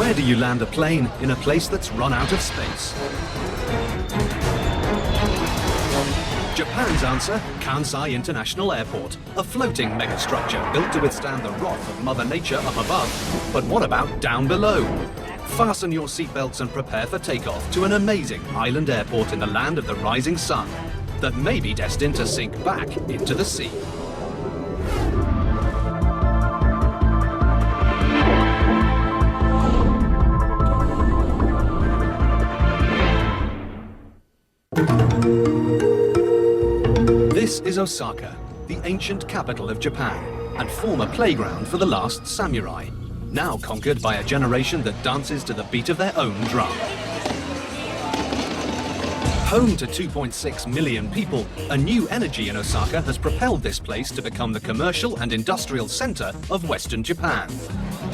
Where do you land a plane in a place that's run out of space? Japan's answer, Kansai International Airport, a floating megastructure built to withstand the wrath of Mother Nature up above. But what about down below? Fasten your seatbelts and prepare for takeoff to an amazing island airport in the land of the rising sun that may be destined to sink back into the sea. This is Osaka, the ancient capital of Japan, and former playground for the last samurai, now conquered by a generation that dances to the beat of their own drum. Home to 2.6 million people, a new energy in Osaka has propelled this place to become the commercial and industrial center of Western Japan.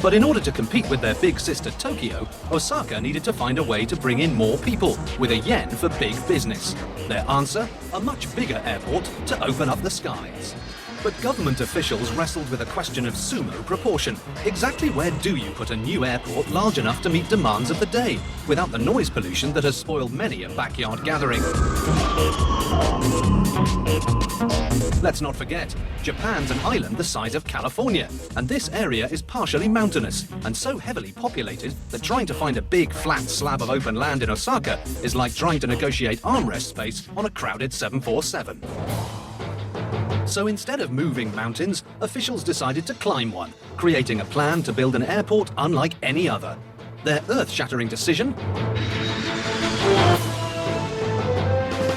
But in order to compete with their big sister Tokyo, Osaka needed to find a way to bring in more people with a yen for big business. Their answer? A much bigger airport to open up the skies. But government officials wrestled with a question of sumo proportion. Exactly where do you put a new airport large enough to meet demands of the day, without the noise pollution that has spoiled many a backyard gathering? Let's not forget, Japan's an island the size of California, and this area is partially mountainous and so heavily populated that trying to find a big flat slab of open land in Osaka is like trying to negotiate armrest space on a crowded 747. So instead of moving mountains, officials decided to climb one, creating a plan to build an airport unlike any other. Their earth-shattering decision?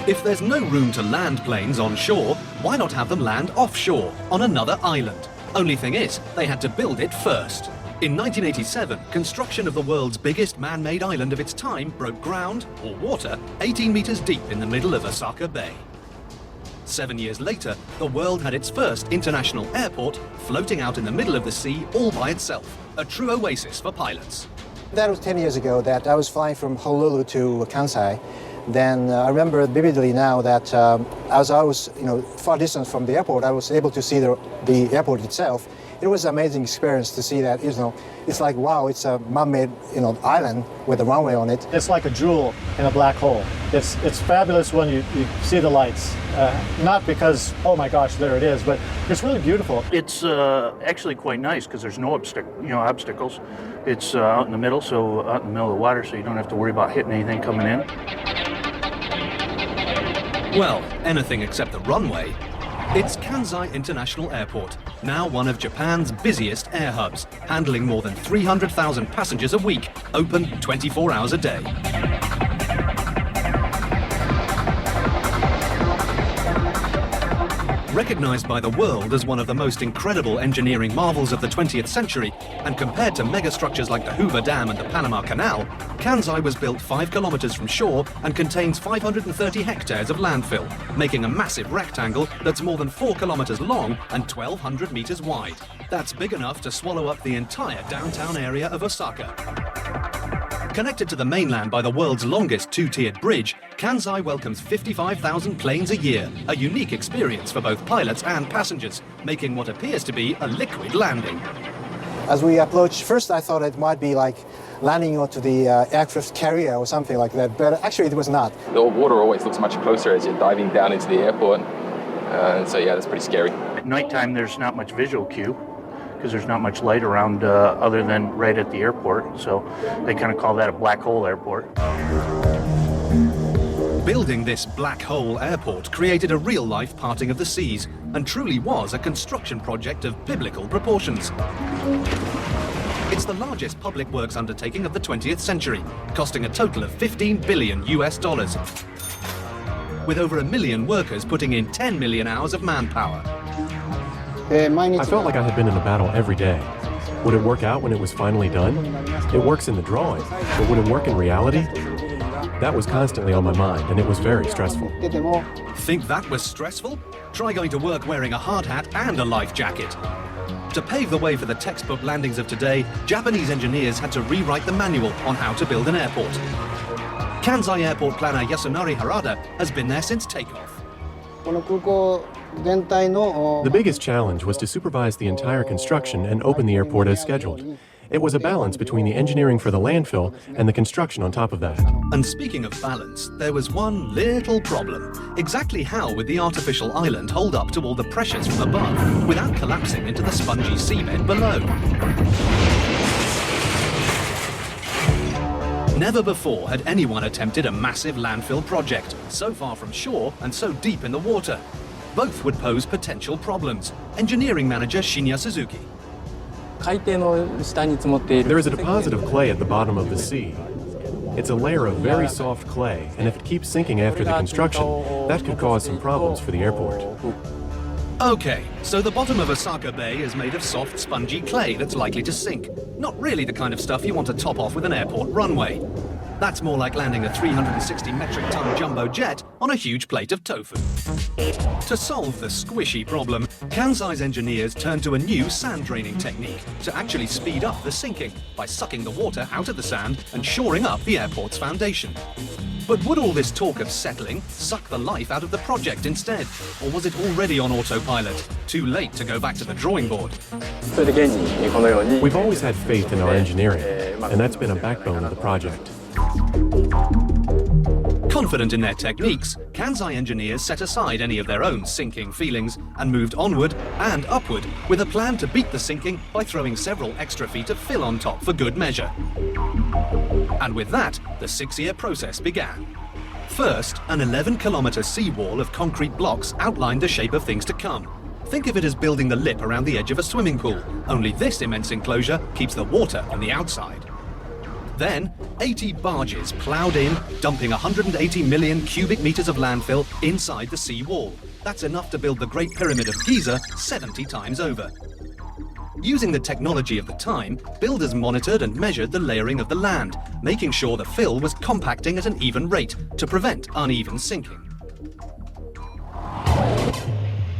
If there's no room to land planes on shore, why not have them land offshore, on another island? Only thing is, they had to build it first. In 1987, construction of the world's biggest man-made island of its time broke ground, or water, 18 meters deep in the middle of Osaka Bay. 7 years later, the world had its first international airport floating out in the middle of the sea all by itself, a true oasis for pilots. That was 10 years ago that I was flying from Honolulu to Kansai. Then I remember vividly now that as I was far distance from the airport, I was able to see the airport itself. It was an amazing experience to see that, it's like, wow, it's a man-made, island with a runway on it. It's like a jewel in a black hole. It's fabulous when you see the lights. Not because, oh my gosh, there it is, but it's really beautiful. It's actually quite nice because there's no obstacles. It's out in the middle, so out in the middle of the water, so you don't have to worry about hitting anything coming in. Well, anything except the runway. It's Kansai International Airport, now one of Japan's busiest air hubs, handling more than 300,000 passengers a week, open 24 hours a day. Recognized by the world as one of the most incredible engineering marvels of the 20th century, and compared to megastructures like the Hoover Dam and the Panama Canal, Kansai was built 5 kilometers from shore and contains 530 hectares of landfill, making a massive rectangle that's more than 4 kilometers long and 1,200 meters wide. That's big enough to swallow up the entire downtown area of Osaka. Connected to the mainland by the world's longest two-tiered bridge, Kansai welcomes 55,000 planes a year, a unique experience for both pilots and passengers, making what appears to be a liquid landing. As we approached, first I thought it might be like landing onto the aircraft carrier or something like that, but actually it was not. The water always looks much closer as you're diving down into the airport, so yeah, that's pretty scary. At nighttime, there's not much visual cue because there's not much light around other than right at the airport, so they kind of call that a black hole airport. Building this black hole airport created a real-life parting of the seas and truly was a construction project of biblical proportions. It's the largest public works undertaking of the 20th century, costing a total of $15 billion US, with over 1 million workers putting in 10 million hours of manpower. I felt like I had been in a battle every day. Would it work out when it was finally done? It works in the drawing, but would it work in reality? That was constantly on my mind, and it was very stressful. Think that was stressful? Try going to work wearing a hard hat and a life jacket. To pave the way for the textbook landings of today, Japanese engineers had to rewrite the manual on how to build an airport. Kansai airport planner Yasunari Harada has been there since takeoff. The biggest challenge was to supervise the entire construction and open the airport as scheduled. It was a balance between the engineering for the landfill and the construction on top of that. And speaking of balance, there was one little problem. Exactly how would the artificial island hold up to all the pressures from above without collapsing into the spongy seabed below? Never before had anyone attempted a massive landfill project, so far from shore and so deep in the water. Both would pose potential problems. Engineering manager Shinya Suzuki. There is a deposit of clay at the bottom of the sea. It's a layer of very soft clay, and if it keeps sinking after the construction, that could cause some problems for the airport. Okay, so the bottom of Osaka Bay is made of soft, spongy clay that's likely to sink. Not really the kind of stuff you want to top off with an airport runway. That's more like landing a 360 metric ton jumbo jet on a huge plate of tofu. To solve the squishy problem, Kansai's engineers turned to a new sand draining technique to actually speed up the sinking by sucking the water out of the sand and shoring up the airport's foundation. But would all this talk of settling suck the life out of the project instead? Or was it already on autopilot? Too late to go back to the drawing board? We've always had faith in our engineering, and that's been a backbone of the project. Confident in their techniques, Kansai engineers set aside any of their own sinking feelings and moved onward and upward with a plan to beat the sinking by throwing several extra feet of fill on top for good measure. And with that, the 6-year process began. First, an 11-kilometer seawall of concrete blocks outlined the shape of things to come. Think of it as building the lip around the edge of a swimming pool, only this immense enclosure keeps the water on the outside. Then, 80 barges ploughed in, dumping 180 million cubic meters of landfill inside the sea wall. That's enough to build the Great Pyramid of Giza 70 times over. Using the technology of the time, builders monitored and measured the layering of the land, making sure the fill was compacting at an even rate to prevent uneven sinking.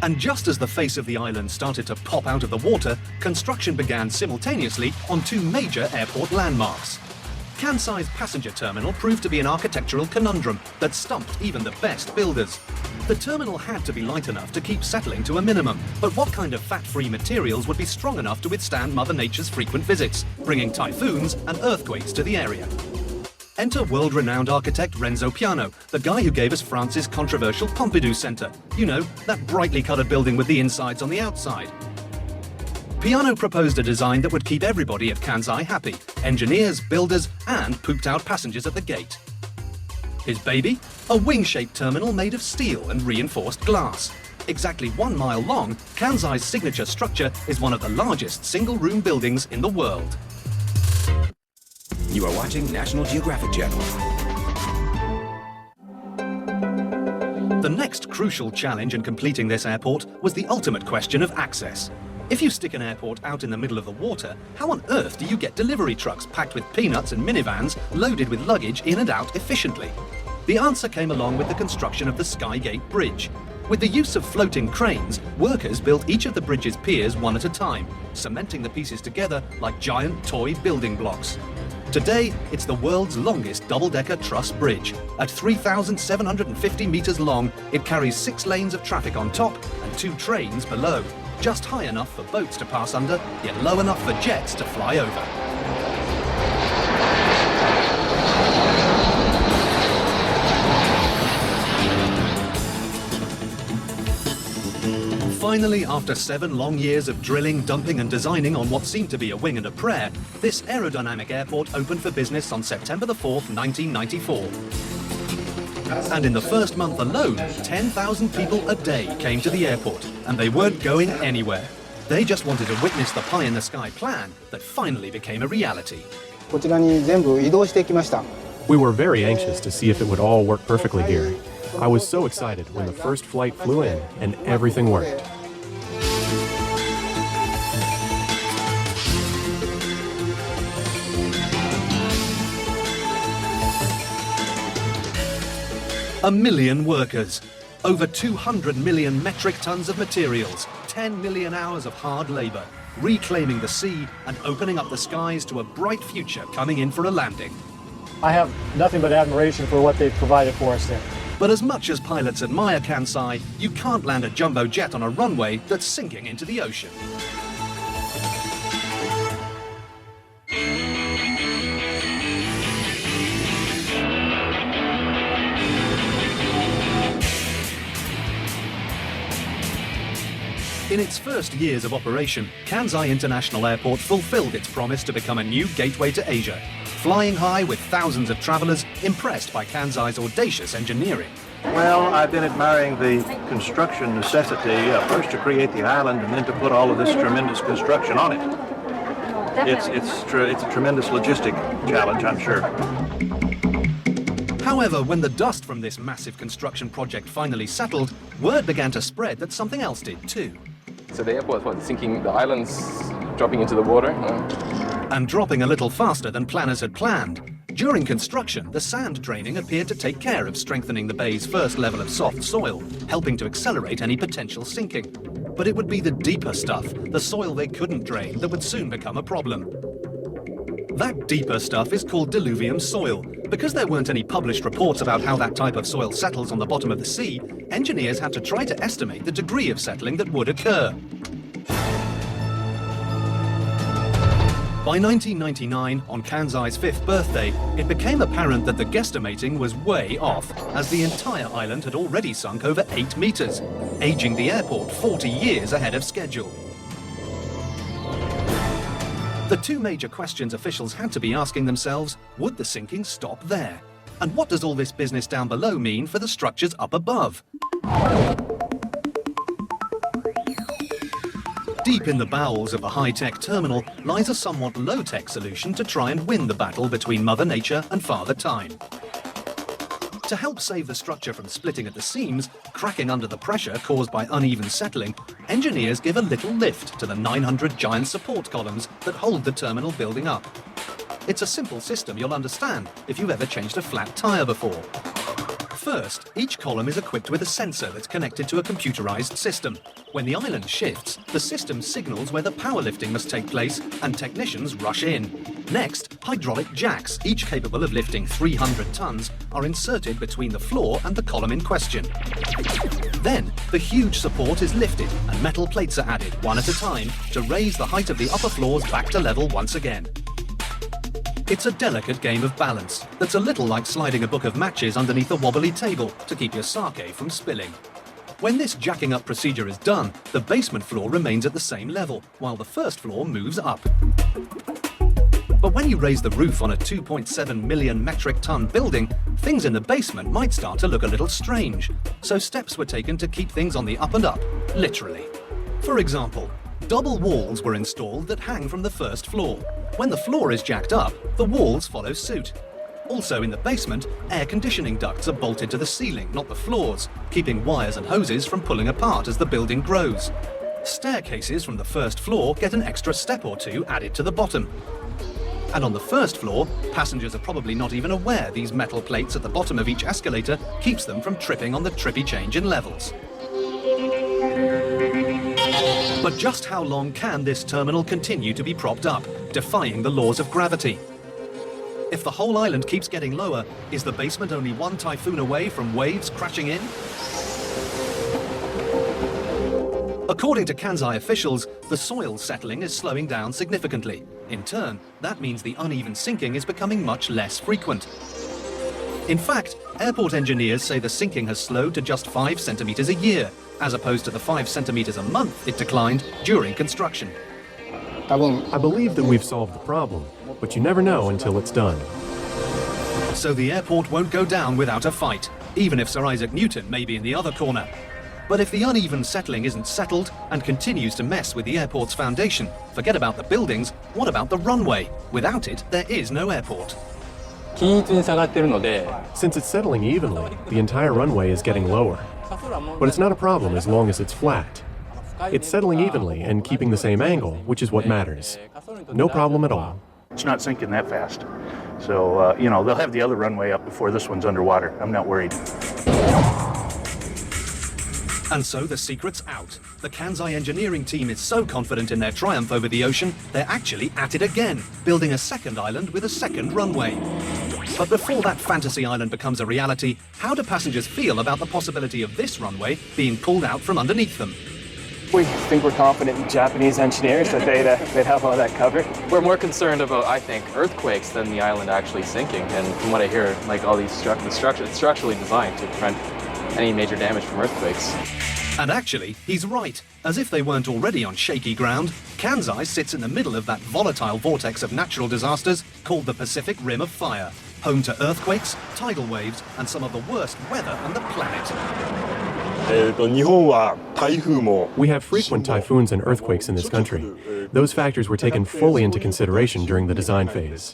And just as the face of the island started to pop out of the water, construction began simultaneously on two major airport landmarks. Kansai's passenger terminal proved to be an architectural conundrum that stumped even the best builders. The terminal had to be light enough to keep settling to a minimum, but what kind of fat-free materials would be strong enough to withstand Mother Nature's frequent visits, bringing typhoons and earthquakes to the area? Enter world-renowned architect Renzo Piano, the guy who gave us France's controversial Pompidou Center. You know, that brightly colored building with the insides on the outside. Piano proposed a design that would keep everybody at Kansai happy, engineers, builders, and pooped-out passengers at the gate. His baby? A wing-shaped terminal made of steel and reinforced glass. Exactly 1 mile long, Kansai's signature structure is one of the largest single-room buildings in the world. You are watching National Geographic Channel. The next crucial challenge in completing this airport was the ultimate question of access. If you stick an airport out in the middle of the water, how on earth do you get delivery trucks packed with peanuts and minivans loaded with luggage in and out efficiently? The answer came along with the construction of the Skygate Bridge. With the use of floating cranes, workers built each of the bridge's piers one at a time, cementing the pieces together like giant toy building blocks. Today, it's the world's longest double-decker truss bridge. At 3,750 meters long, it carries 6 lanes of traffic on top and 2 trains below. Just high enough for boats to pass under, yet low enough for jets to fly over. Finally, after 7 long years of drilling, dumping and designing on what seemed to be a wing and a prayer, this aerodynamic airport opened for business on September the 4th, 1994. And in the first month alone, 10,000 people a day came to the airport, and they weren't going anywhere. They just wanted to witness the pie-in-the-sky plan that finally became a reality. We were very anxious to see if it would all work perfectly here. I was so excited when the first flight flew in and everything worked. A million workers, over 200 million metric tons of materials, 10 million hours of hard labor, reclaiming the sea and opening up the skies to a bright future coming in for a landing. I have nothing but admiration for what they've provided for us there. But as much as pilots admire Kansai, you can't land a jumbo jet on a runway that's sinking into the ocean. In its first years of operation, Kansai International Airport fulfilled its promise to become a new gateway to Asia, flying high with thousands of travelers impressed by Kansai's audacious engineering. Well, I've been admiring the construction necessity, first to create the island and then to put all of this tremendous construction on it. It's a tremendous logistic challenge, I'm sure. However, when the dust from this massive construction project finally settled, word began to spread that something else did too. So the airport was sinking, the islands dropping into the water. And dropping a little faster than planners had planned. During construction, the sand draining appeared to take care of strengthening the bay's first level of soft soil, helping to accelerate any potential sinking. But it would be the deeper stuff, the soil they couldn't drain, that would soon become a problem. That deeper stuff is called diluvium soil. Because there weren't any published reports about how that type of soil settles on the bottom of the sea, engineers had to try to estimate the degree of settling that would occur. By 1999, on Kansai's 5th birthday, it became apparent that the guesstimating was way off, as the entire island had already sunk over 8 meters, aging the airport 40 years ahead of schedule. The two major questions officials had to be asking themselves: would the sinking stop there? And what does all this business down below mean for the structures up above? Deep in the bowels of the high-tech terminal lies a somewhat low-tech solution to try and win the battle between Mother Nature and Father Time. To help save the structure from splitting at the seams, cracking under the pressure caused by uneven settling, engineers give a little lift to the 900 giant support columns that hold the terminal building up. It's a simple system you'll understand if you've ever changed a flat tire before. First, each column is equipped with a sensor that's connected to a computerized system. When the island shifts, the system signals where the power lifting must take place and technicians rush in. Next, hydraulic jacks, each capable of lifting 300 tons, are inserted between the floor and the column in question. Then, the huge support is lifted and metal plates are added, one at a time, to raise the height of the upper floors back to level once again. It's a delicate game of balance that's a little like sliding a book of matches underneath a wobbly table to keep your sake from spilling. When this jacking up procedure is done, the basement floor remains at the same level, while the first floor moves up. But when you raise the roof on a 2.7 million metric ton building, things in the basement might start to look a little strange. So steps were taken to keep things on the up and up, literally. For example, double walls were installed that hang from the first floor. When the floor is jacked up, the walls follow suit. Also in the basement, air conditioning ducts are bolted to the ceiling, not the floors, keeping wires and hoses from pulling apart as the building grows. Staircases from the first floor get an extra step or two added to the bottom. And on the first floor, passengers are probably not even aware these metal plates at the bottom of each escalator keeps them from tripping on the trippy change in levels. But just how long can this terminal continue to be propped up, defying the laws of gravity? If the whole island keeps getting lower, is the basement only one typhoon away from waves crashing in? According to Kansai officials, the soil settling is slowing down significantly. In turn, that means the uneven sinking is becoming much less frequent. In fact, airport engineers say the sinking has slowed to just 5 centimeters a year, as opposed to the 5 centimeters a month it declined during construction. I believe that we've solved the problem, but you never know until it's done. So the airport won't go down without a fight, even if Sir Isaac Newton may be in the other corner. But if the uneven settling isn't settled and continues to mess with the airport's foundation, forget about the buildings, what about the runway? Without it, there is no airport. Since it's settling evenly, the entire runway is getting lower. But it's not a problem as long as it's flat. It's settling evenly and keeping the same angle, which is what matters. No problem at all. It's not sinking that fast. So, they'll have the other runway up before this one's underwater. I'm not worried. And so the secret's out. The Kansai engineering team is so confident in their triumph over the ocean, they're actually at it again, building a second island with a second runway. But before that fantasy island becomes a reality, how do passengers feel about the possibility of this runway being pulled out from underneath them? We think we're confident in Japanese engineers that they'd have all that covered. We're more concerned about, I think, earthquakes than the island actually sinking. And from what I hear, like all these it's structurally designed to prevent any major damage from earthquakes. And actually, he's right. As if they weren't already on shaky ground, Kansai sits in the middle of that volatile vortex of natural disasters called the Pacific Rim of Fire, home to earthquakes, tidal waves, and some of the worst weather on the planet. We have frequent typhoons and earthquakes in this country. Those factors were taken fully into consideration during the design phase.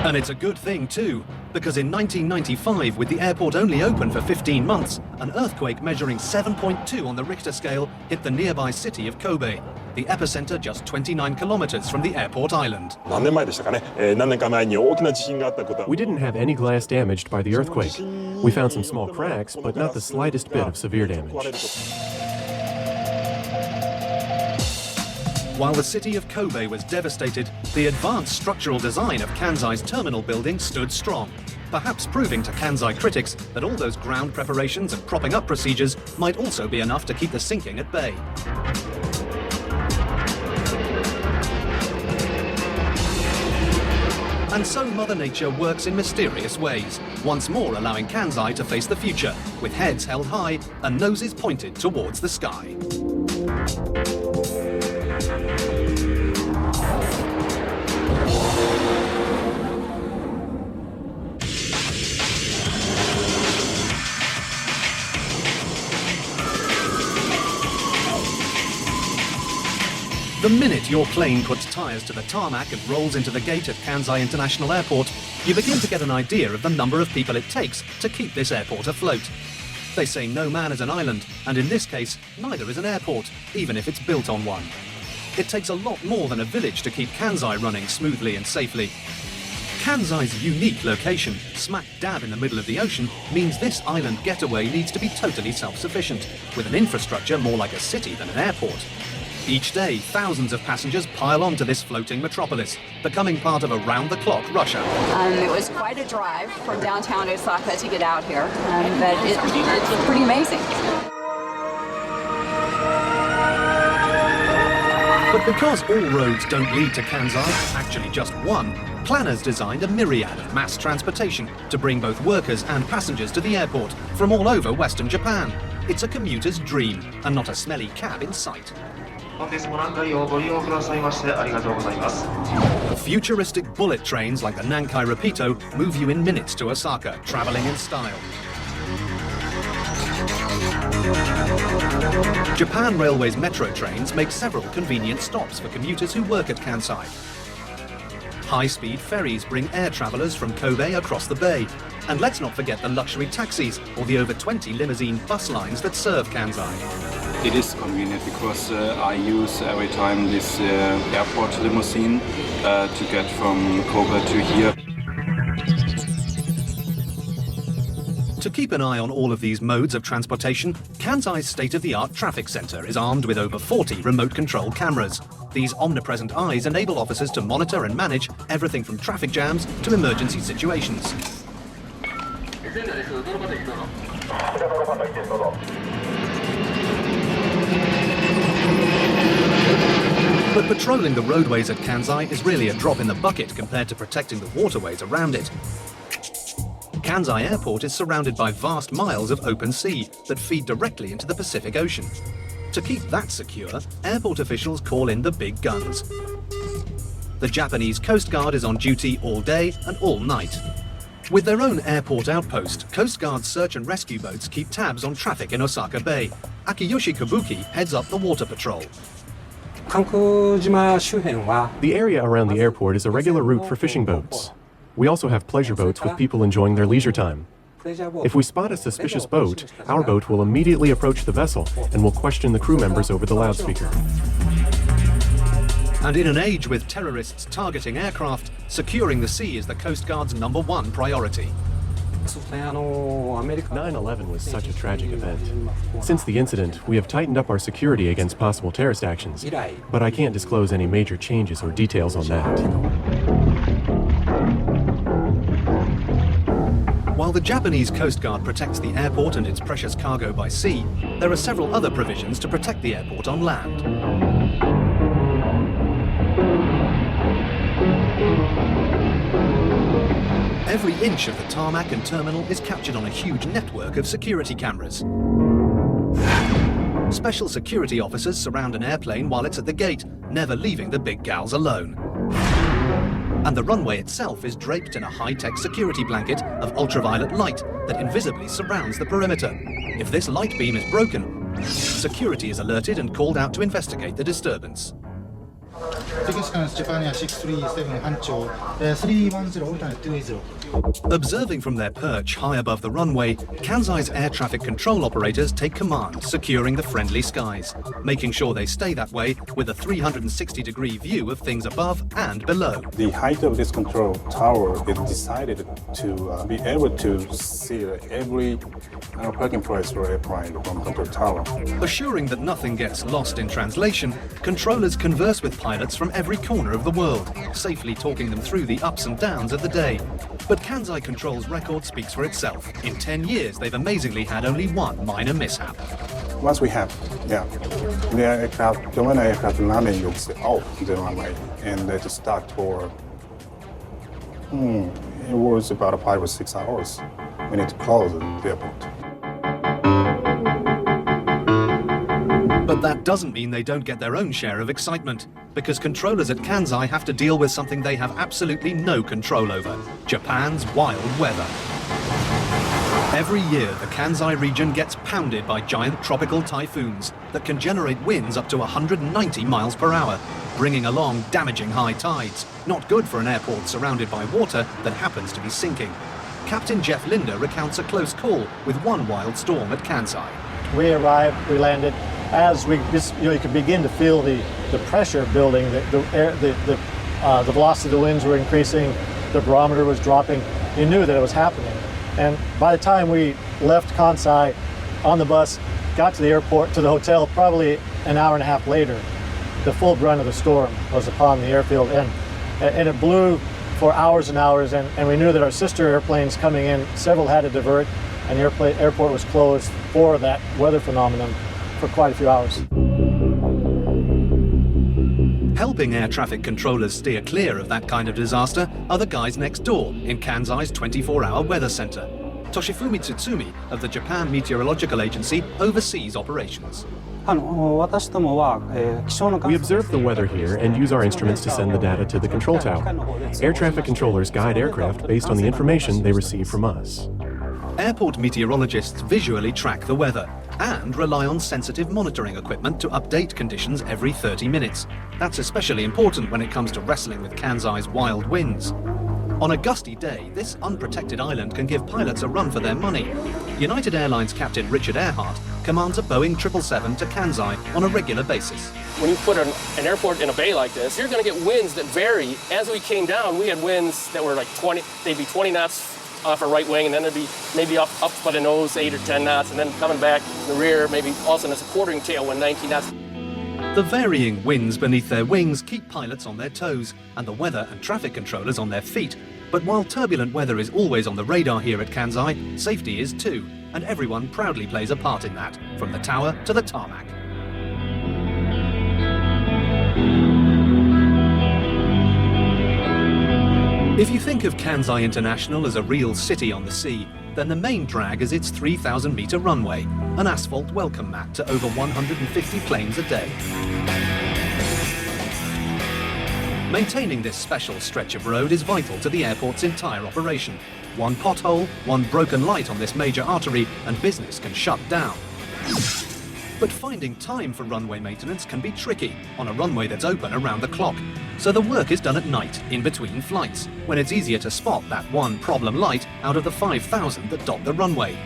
And it's a good thing too, because in 1995, with the airport only open for 15 months, an earthquake measuring 7.2 on the Richter scale hit the nearby city of Kobe, the epicenter just 29 kilometers from the airport island. We didn't have any glass damaged by the earthquake. We found some small cracks, but not the slightest bit of severe damage. While the city of Kobe was devastated, the advanced structural design of Kansai's terminal building stood strong, perhaps proving to Kansai critics that all those ground preparations and propping up procedures might also be enough to keep the sinking at bay. And so Mother Nature works in mysterious ways, once more allowing Kansai to face the future, with heads held high and noses pointed towards the sky. The minute your plane puts tires to the tarmac and rolls into the gate at Kansai International Airport, you begin to get an idea of the number of people it takes to keep this airport afloat. They say no man is an island, and in this case, neither is an airport, even if it's built on one. It takes a lot more than a village to keep Kansai running smoothly and safely. Kansai's unique location, smack dab in the middle of the ocean, means this island getaway needs to be totally self-sufficient, with an infrastructure more like a city than an airport. Each day, thousands of passengers pile onto this floating metropolis, becoming part of a round-the-clock rush hour. It was quite a drive from downtown Osaka to get out here, but it's pretty amazing. But because all roads don't lead to Kansai, actually just one, planners designed a myriad of mass transportation to bring both workers and passengers to the airport from all over Western Japan. It's a commuter's dream, and not a smelly cab in sight. Futuristic bullet trains like the Nankai Rapido move you in minutes to Osaka, traveling in style. Japan Railway's metro trains make several convenient stops for commuters who work at Kansai. High-speed ferries bring air travelers from Kobe across the bay. And let's not forget the luxury taxis or the over 20 limousine bus lines that serve Kansai. It is convenient because I use every time this airport limousine to get from Kobe to here. To keep an eye on all of these modes of transportation, Kansai's state-of-the-art traffic center is armed with over 40 remote-control cameras. These omnipresent eyes enable officers to monitor and manage everything from traffic jams to emergency situations. But patrolling the roadways at Kansai is really a drop in the bucket compared to protecting the waterways around it. Kansai Airport is surrounded by vast miles of open sea that feed directly into the Pacific Ocean. To keep that secure, airport officials call in the big guns. The Japanese Coast Guard is on duty all day and all night. With their own airport outpost, Coast Guard search and rescue boats keep tabs on traffic in Osaka Bay. Akiyoshi Kabuki heads up the water patrol. The area around the airport is a regular route for fishing boats. We also have pleasure boats with people enjoying their leisure time. If we spot a suspicious boat, our boat will immediately approach the vessel and will question the crew members over the loudspeaker. And in an age with terrorists targeting aircraft, securing the sea is the Coast Guard's #1 priority. 9/11 was such a tragic event. Since the incident, we have tightened up our security against possible terrorist actions, but I can't disclose any major changes or details on that. While the Japanese Coast Guard protects the airport and its precious cargo by sea, there are several other provisions to protect the airport on land. Every inch of the tarmac and terminal is captured on a huge network of security cameras. Special security officers surround an airplane while it's at the gate, never leaving the big gals alone. And the runway itself is draped in a high-tech security blanket of ultraviolet light that invisibly surrounds the perimeter. If this light beam is broken, security is alerted and called out to investigate the disturbance. Observing from their perch high above the runway, Kansai's air traffic control operators take command, securing the friendly skies, making sure they stay that way with a 360-degree view of things above and below. The height of this control tower is decided to be able to see every parking place for airplane from control tower. Assuring that nothing gets lost in translation, controllers converse with pilots from every corner of the world, safely talking them through the ups and downs of the day. But Kansai Control's record speaks for itself. In 10 years, they've amazingly had only one minor mishap. Once we have, the when aircraft landing is off the runway, and they just start for, it was about 5 or 6 hours. We need to close the airport. But that doesn't mean they don't get their own share of excitement, because controllers at Kansai have to deal with something they have absolutely no control over: Japan's wild weather. Every year, the Kansai region gets pounded by giant tropical typhoons that can generate winds up to 190 miles per hour, bringing along damaging high tides, not good for an airport surrounded by water that happens to be sinking. Captain Jeff Linder recounts a close call with one wild storm at Kansai. We arrived, we landed. As we, you could begin to feel the pressure building, the velocity of the winds were increasing, the barometer was dropping. You knew that it was happening. And by the time we left Kansai on the bus, got to the airport, to the hotel, probably an hour and a half later, the full brunt of the storm was upon the airfield, and it blew for hours and hours, and we knew that our sister airplanes coming in, several had to divert, and the airport was closed for that weather phenomenon for quite a few hours. Helping air traffic controllers steer clear of that kind of disaster are the guys next door in Kansai's 24-hour weather center. Toshifumi Tsutsumi of the Japan Meteorological Agency oversees operations. We observe the weather here and use our instruments to send the data to the control tower. Air traffic controllers guide aircraft based on the information they receive from us. Airport meteorologists visually track the weather and rely on sensitive monitoring equipment to update conditions every 30 minutes. That's especially important when it comes to wrestling with Kansai's wild winds. On a gusty day, this unprotected island can give pilots a run for their money. United Airlines captain Richard Earhart commands a Boeing 777 to Kansai on a regular basis. When you put an airport in a bay like this, you're going to get winds that vary. As we came down, we had winds that were like 20, they'd be 20 knots off our right wing, and then it'd be maybe up by the nose, 8 or 10 knots, and then coming back in the rear, maybe all of a sudden it's a quartering tailwind, 19 knots. The varying winds beneath their wings keep pilots on their toes and the weather and traffic controllers on their feet. But while turbulent weather is always on the radar here at Kansai, safety is too, and everyone proudly plays a part in that, from the tower to the tarmac. If you think of Kansai International as a real city on the sea, then the main drag is its 3,000-meter runway, an asphalt welcome mat to over 150 planes a day. Maintaining this special stretch of road is vital to the airport's entire operation. One pothole, one broken light on this major artery, and business can shut down. But finding time for runway maintenance can be tricky on a runway that's open around the clock. So the work is done at night, in between flights, when it's easier to spot that one problem light out of the 5,000 that dot the runway.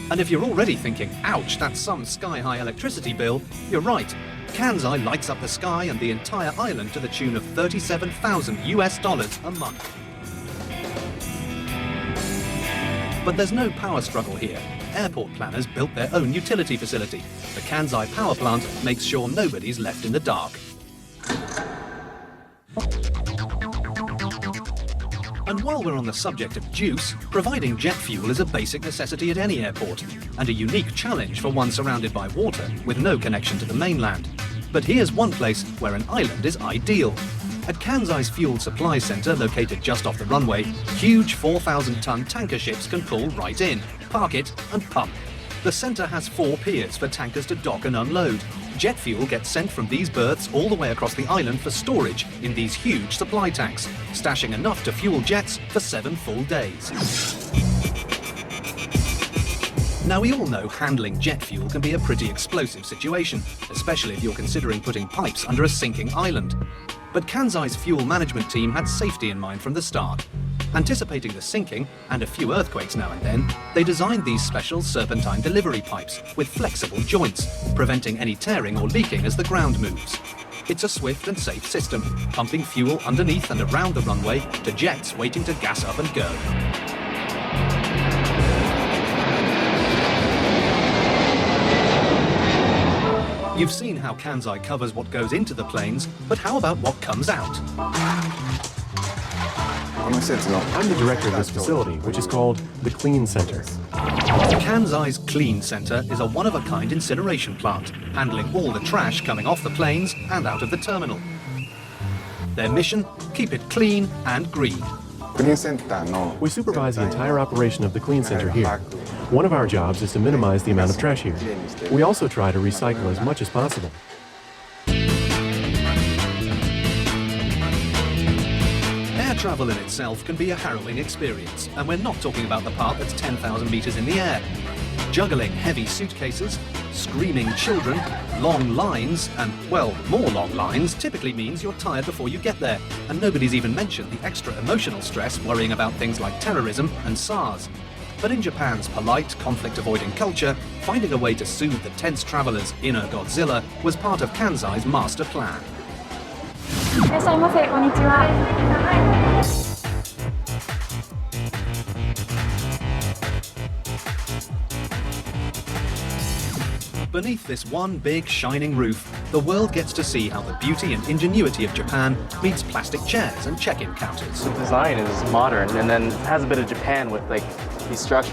And if you're already thinking, ouch, that's some sky-high electricity bill, you're right. Kansai lights up the sky and the entire island to the tune of $37,000 a month. But there's no power struggle here. Airport planners built their own utility facility. The Kansai power plant makes sure nobody's left in the dark. And while we're on the subject of juice, providing jet fuel is a basic necessity at any airport, and a unique challenge for one surrounded by water with no connection to the mainland. But here's one place where an island is ideal. At Kansai's fuel supply center, located just off the runway, huge 4,000-ton tanker ships can pull right in, park it, and pump. The center has 4 piers for tankers to dock and unload. Jet fuel gets sent from these berths all the way across the island for storage in these huge supply tanks, stashing enough to fuel jets for 7 full days. Now, we all know handling jet fuel can be a pretty explosive situation, especially if you're considering putting pipes under a sinking island. But Kansai's fuel management team had safety in mind from the start. Anticipating the sinking and a few earthquakes now and then, they designed these special serpentine delivery pipes with flexible joints, preventing any tearing or leaking as the ground moves. It's a swift and safe system, pumping fuel underneath and around the runway to jets waiting to gas up and go. You've seen how Kansai covers what goes into the planes, but how about what comes out? I'm the director of this facility, which is called the Clean Center. Kansai's Clean Center is a one-of-a-kind incineration plant, handling all the trash coming off the planes and out of the terminal. Their mission? Keep it clean and green. We supervise the entire operation of the Clean Center here. One of our jobs is to minimize the amount of trash here. We also try to recycle as much as possible. Air travel in itself can be a harrowing experience, and we're not talking about the part that's 10,000 meters in the air. Juggling heavy suitcases, screaming children, long lines, and, well, more long lines typically means you're tired before you get there, and nobody's even mentioned the extra emotional stress worrying about things like terrorism and SARS. But in Japan's polite, conflict-avoiding culture, finding a way to soothe the tense travelers' inner Godzilla was part of Kansai's master plan. Beneath this one big shining roof, the world gets to see how the beauty and ingenuity of Japan meets plastic chairs and check-in counters. The design is modern and then has a bit of Japan with like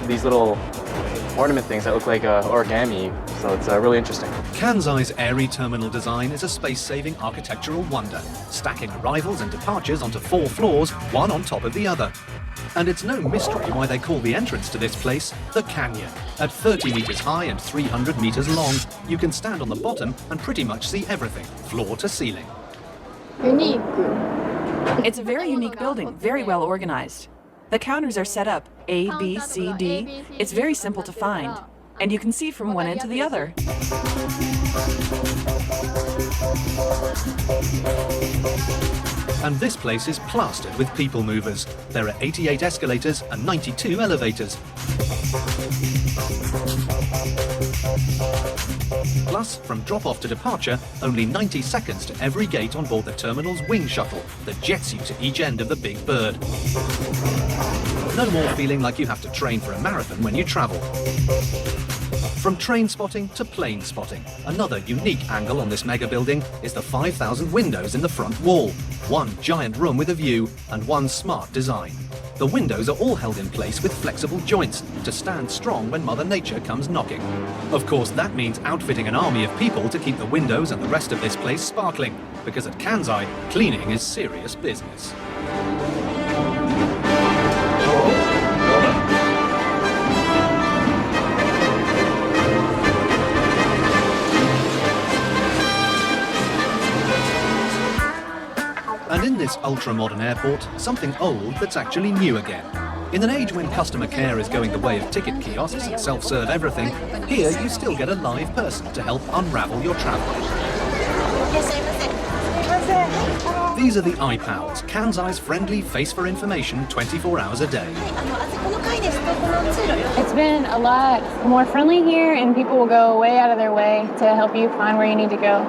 these little ornament things that look like origami, so it's really interesting. Kansai's airy terminal design is a space-saving architectural wonder, stacking arrivals and departures onto 4 floors, one on top of the other. And it's no mystery why they call the entrance to this place the Canyon. At 30 meters high and 300 meters long, you can stand on the bottom and pretty much see everything, floor to ceiling. Unique. It's a very unique building, very well organized. The counters are set up A, B, C, D. It's very simple to find, and you can see from one end to the other. And this place is plastered with people movers. There are 88 escalators and 92 elevators. Plus, from drop-off to departure, only 90 seconds to every gate on board the terminal's wing shuttle that jets you to each end of the big bird. No more feeling like you have to train for a marathon when you travel. From train spotting to plane spotting, another unique angle on this mega building is the 5,000 windows in the front wall. One giant room with a view and one smart design. The windows are all held in place with flexible joints to stand strong when Mother Nature comes knocking. Of course, that means outfitting an army of people to keep the windows and the rest of this place sparkling, because at Kansai, cleaning is serious business. And in this ultra-modern airport, something old that's actually new again. In an age when customer care is going the way of ticket kiosks and self-serve everything, here you still get a live person to help unravel your travel. These are the iPals, Kansai's friendly face for information 24 hours a day. It's been a lot more friendly here, and people will go way out of their way to help you find where you need to go.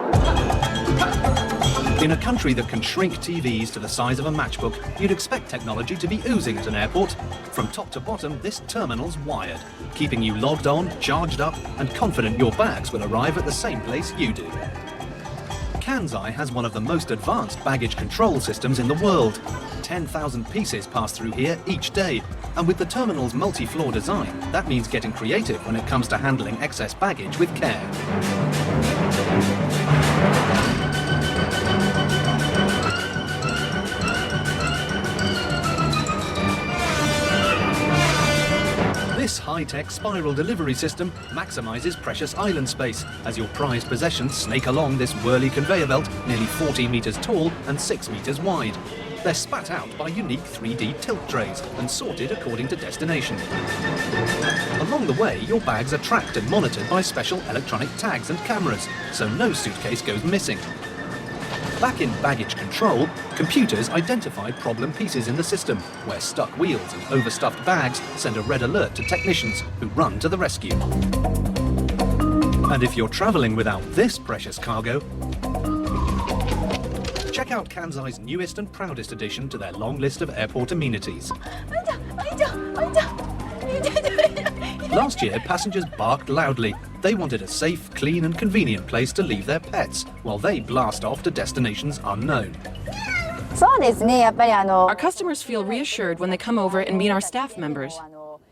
In a country that can shrink TVs to the size of a matchbook, you'd expect technology to be oozing at an airport. From top to bottom, this terminal's wired, keeping you logged on, charged up, and confident your bags will arrive at the same place you do. Kansai has one of the most advanced baggage control systems in the world. 10,000 pieces pass through here each day, and with the terminal's multi-floor design, that means getting creative when it comes to handling excess baggage with care. This high-tech spiral delivery system maximizes precious island space as your prized possessions snake along this whirly conveyor belt nearly 40 meters tall and 6 meters wide. They're spat out by unique 3D tilt trays and sorted according to destination. Along the way, your bags are tracked and monitored by special electronic tags and cameras, so no suitcase goes missing. Back in baggage control, computers identify problem pieces in the system, where stuck wheels and overstuffed bags send a red alert to technicians who run to the rescue. And if you're traveling without this precious cargo, check out Kansai's newest and proudest addition to their long list of airport amenities. Last year, passengers barked loudly. They wanted a safe, clean and convenient place to leave their pets, while they blast off to destinations unknown. Our customers feel reassured when they come over and meet our staff members.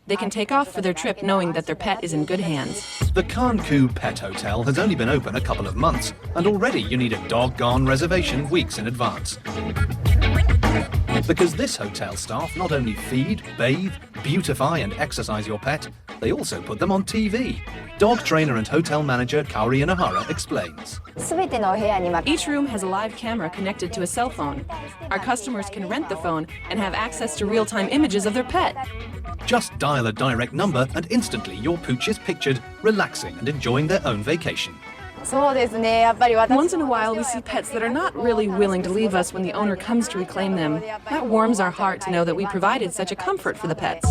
They can take off for their trip knowing that their pet is in good hands. The Kanku Pet Hotel has only been open a couple of months, and already you need a doggone reservation weeks in advance. Because this hotel staff not only feed, bathe, beautify and exercise your pet, they also put them on TV. Dog trainer and hotel manager Kaori Inahara explains. Each room has a live camera connected to a cell phone. Our customers can rent the phone and have access to real-time images of their pet. Just dial a direct number and instantly your pooch is pictured, relaxing and enjoying their own vacation. Once in a while we see pets that are not really willing to leave us when the owner comes to reclaim them. That warms our heart to know that we provided such a comfort for the pets.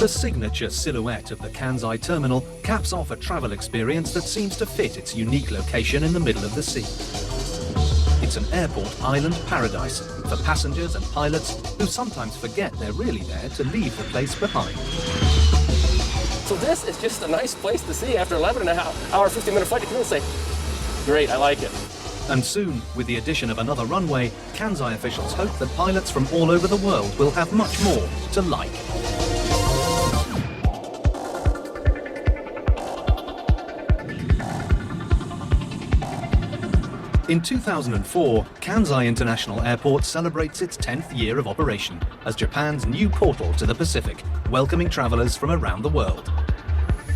The signature silhouette of the Kansai terminal caps off a travel experience that seems to fit its unique location in the middle of the sea. It's an airport island paradise for passengers and pilots who sometimes forget they're really there to leave the place behind. So this is just a nice place to see after 11-and-a-half-hour, 50-minute flight. You can say, great, I like it. And soon, with the addition of another runway, Kansai officials hope that pilots from all over the world will have much more to like. In 2004, Kansai International Airport celebrates its 10th year of operation as Japan's new portal to the Pacific, welcoming travelers from around the world.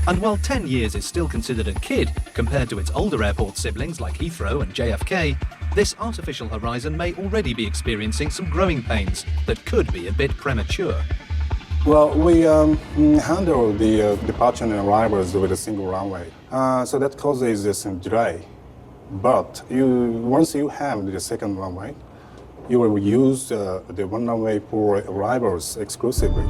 And while 10 years is still considered a kid compared to its older airport siblings like Heathrow and JFK, this artificial horizon may already be experiencing some growing pains that could be a bit premature. Well, we handle the departure and arrivals with a single runway, so that causes some delay. But once you have the second runway, you will use the one runway for arrivals exclusively.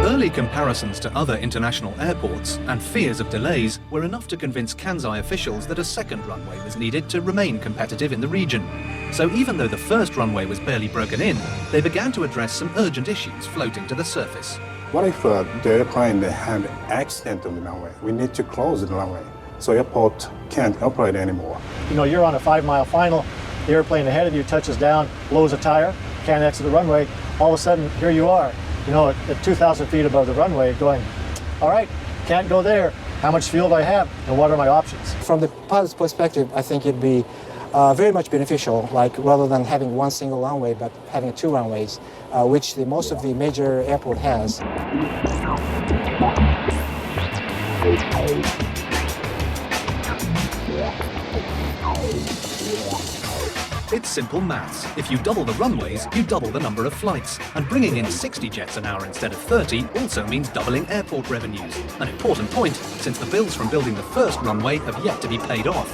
Early comparisons to other international airports and fears of delays were enough to convince Kansai officials that a second runway was needed to remain competitive in the region. So even though the first runway was barely broken in, they began to address some urgent issues floating to the surface. What if the airplane had an accident on the runway? We need to close the runway, so airport can't operate anymore. You know, you're on a 5-mile final, the airplane ahead of you touches down, blows a tire, can't exit the runway, all of a sudden, here you are, you know, at 2,000 feet above the runway going, all right, can't go there, how much fuel do I have, and what are my options? From the pilot's perspective, I think it'd be very much beneficial, like rather than having one single runway, but having 2 runways, which most of the major airport has. It's simple maths. If you double the runways, you double the number of flights. And bringing in 60 jets an hour instead of 30 also means doubling airport revenues. An important point, since the bills from building the first runway have yet to be paid off.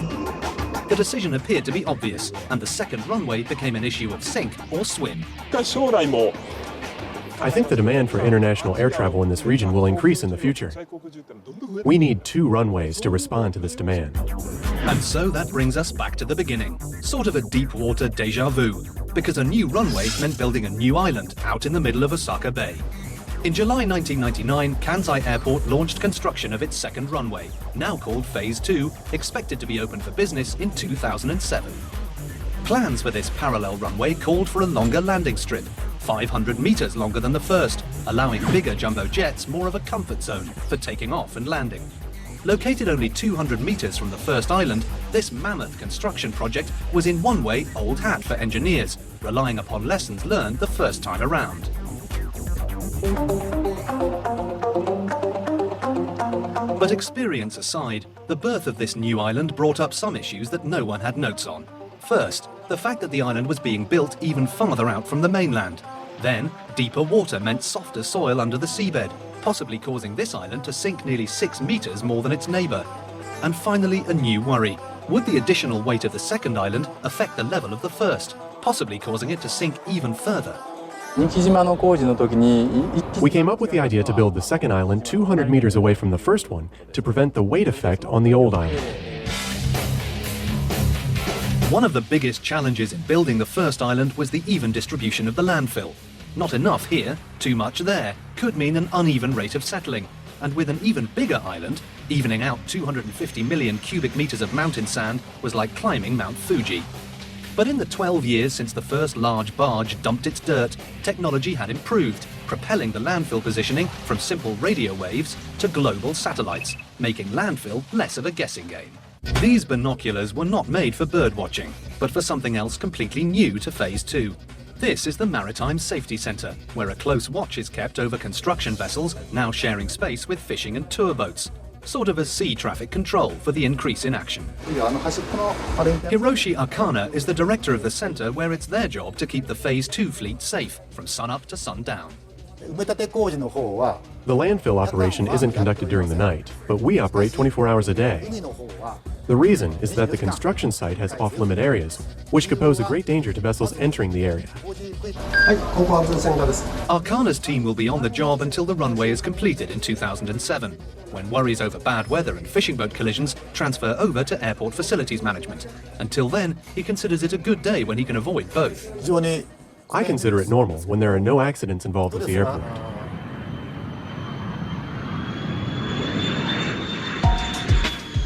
The decision appeared to be obvious, and the second runway became an issue of sink or swim. I think the demand for international air travel in this region will increase in the future. We need 2 runways to respond to this demand. And so that brings us back to the beginning, sort of a deep water deja vu, because a new runway meant building a new island out in the middle of Osaka Bay. In July 1999, Kansai Airport launched construction of its second runway, now called Phase 2, expected to be open for business in 2007. Plans for this parallel runway called for a longer landing strip, 500 meters longer than the first, allowing bigger jumbo jets more of a comfort zone for taking off and landing. Located only 200 meters from the first island, this mammoth construction project was in one way old hat for engineers, relying upon lessons learned the first time around. But experience aside, the birth of this new island brought up some issues that no one had notes on. First, the fact that the island was being built even farther out from the mainland. Then, deeper water meant softer soil under the seabed, possibly causing this island to sink nearly 6 meters more than its neighbor. And finally, a new worry. Would the additional weight of the second island affect the level of the first, possibly causing it to sink even further? We came up with the idea to build the second island 200 meters away from the first one to prevent the weight effect on the old island. One of the biggest challenges in building the first island was the even distribution of the landfill. Not enough here, too much there, could mean an uneven rate of settling. And with an even bigger island, evening out 250 million cubic meters of mountain sand was like climbing Mount Fuji. But in the 12 years since the first large barge dumped its dirt, technology had improved, propelling the landfill positioning from simple radio waves to global satellites, making landfill less of a guessing game. These binoculars were not made for bird watching, but for something else completely new to Phase 2. This is the Maritime Safety Centre, where a close watch is kept over construction vessels now sharing space with fishing and tour boats. Sort of a sea traffic control for the increase in action. Hiroshi Akana is the director of the centre, where it's their job to keep the Phase 2 fleet safe from sunup to sundown. The landfill operation isn't conducted during the night, but we operate 24 hours a day. The reason is that the construction site has off-limit areas, which could pose a great danger to vessels entering the area. Akana's team will be on the job until the runway is completed in 2007, when worries over bad weather and fishing boat collisions transfer over to airport facilities management. Until then, he considers it a good day when he can avoid both. I consider it normal when there are no accidents involved with the airport.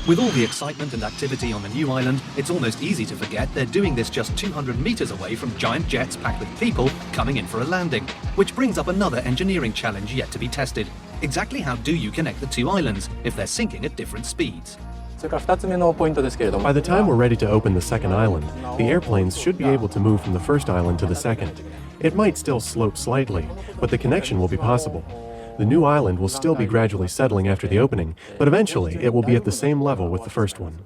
With all the excitement and activity on the new island, it's almost easy to forget they're doing this just 200 meters away from giant jets packed with people coming in for a landing. Which brings up another engineering challenge yet to be tested. Exactly how do you connect the two islands if they're sinking at different speeds? By the time we're ready to open the second island, the airplanes should be able to move from the first island to the second. It might still slope slightly, but the connection will be possible. The new island will still be gradually settling after the opening, but eventually it will be at the same level with the first one.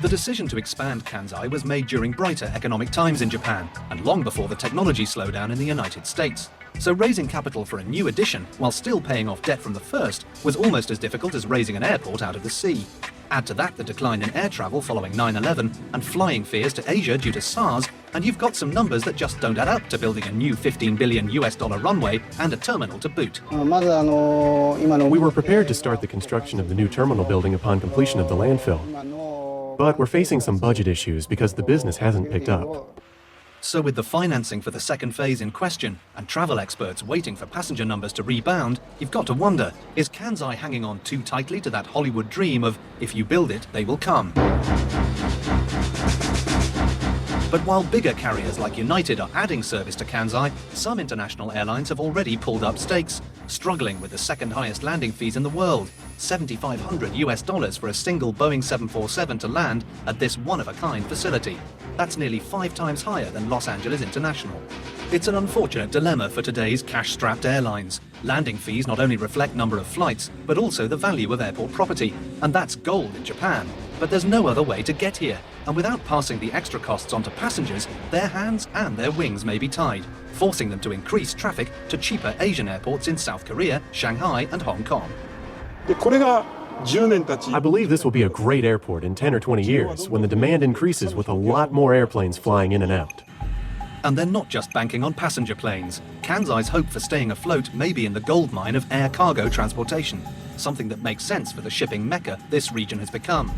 The decision to expand Kansai was made during brighter economic times in Japan, and long before the technology slowdown in the United States. So raising capital for a new addition, while still paying off debt from the first, was almost as difficult as raising an airport out of the sea. Add to that the decline in air travel following 9/11 and flying fears to Asia due to SARS, and you've got some numbers that just don't add up to building a new $15 billion runway and a terminal to boot. We were prepared to start the construction of the new terminal building upon completion of the landfill, but we're facing some budget issues because the business hasn't picked up. So with the financing for the second phase in question and travel experts waiting for passenger numbers to rebound, you've got to wonder, is Kansai hanging on too tightly to that Hollywood dream of, if you build it, they will come? But while bigger carriers like United are adding service to Kansai, some international airlines have already pulled up stakes, struggling with the second highest landing fees in the world, $7,500 for a single Boeing 747 to land at this one-of-a-kind facility. That's nearly 5 times higher than Los Angeles International. It's an unfortunate dilemma for today's cash-strapped airlines. Landing fees not only reflect number of flights, but also the value of airport property, and that's gold in Japan. But there's no other way to get here, and without passing the extra costs onto passengers, their hands and their wings may be tied, forcing them to increase traffic to cheaper Asian airports in South Korea, Shanghai, and Hong Kong. I believe this will be a great airport in 10 or 20 years when the demand increases with a lot more airplanes flying in and out. And they're not just banking on passenger planes. Kansai's hope for staying afloat may be in the gold mine of air cargo transportation, something that makes sense for the shipping mecca this region has become.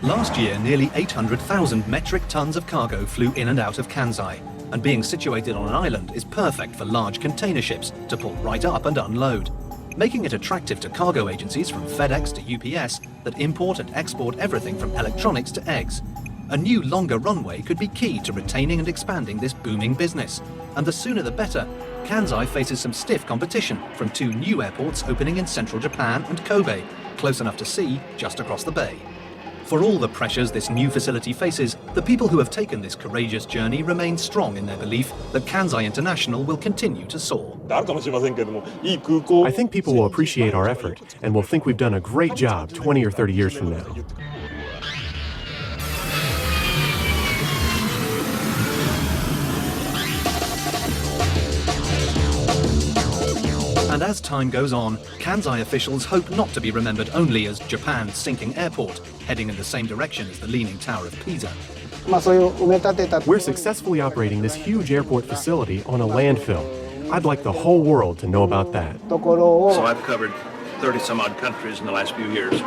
Last year, nearly 800,000 metric tons of cargo flew in and out of Kansai, and being situated on an island is perfect for large container ships to pull right up and unload, making it attractive to cargo agencies from FedEx to UPS that import and export everything from electronics to eggs. A new, longer runway could be key to retaining and expanding this booming business. And the sooner the better. Kansai faces some stiff competition from 2 new airports opening in central Japan and Kobe, close enough to see just across the bay. For all the pressures this new facility faces, the people who have taken this courageous journey remain strong in their belief that Kansai International will continue to soar. I think people will appreciate our effort and will think we've done a great job 20 or 30 years from now. And as time goes on, Kansai officials hope not to be remembered only as Japan's sinking airport, heading in the same direction as the Leaning Tower of Pisa. We're successfully operating this huge airport facility on a landfill. I'd like the whole world to know about that. So I've covered 30-some-odd countries in the last few years.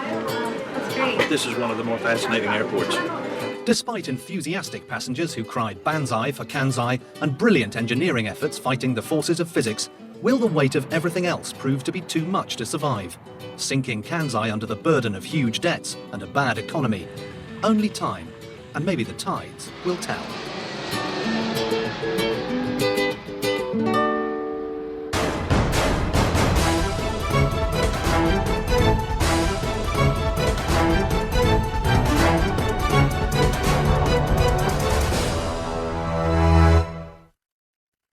This is one of the more fascinating airports. Despite enthusiastic passengers who cried Banzai for Kansai and brilliant engineering efforts fighting the forces of physics, will the weight of everything else prove to be too much to survive? Sinking Kansai under the burden of huge debts and a bad economy? Only time, and maybe the tides, will tell.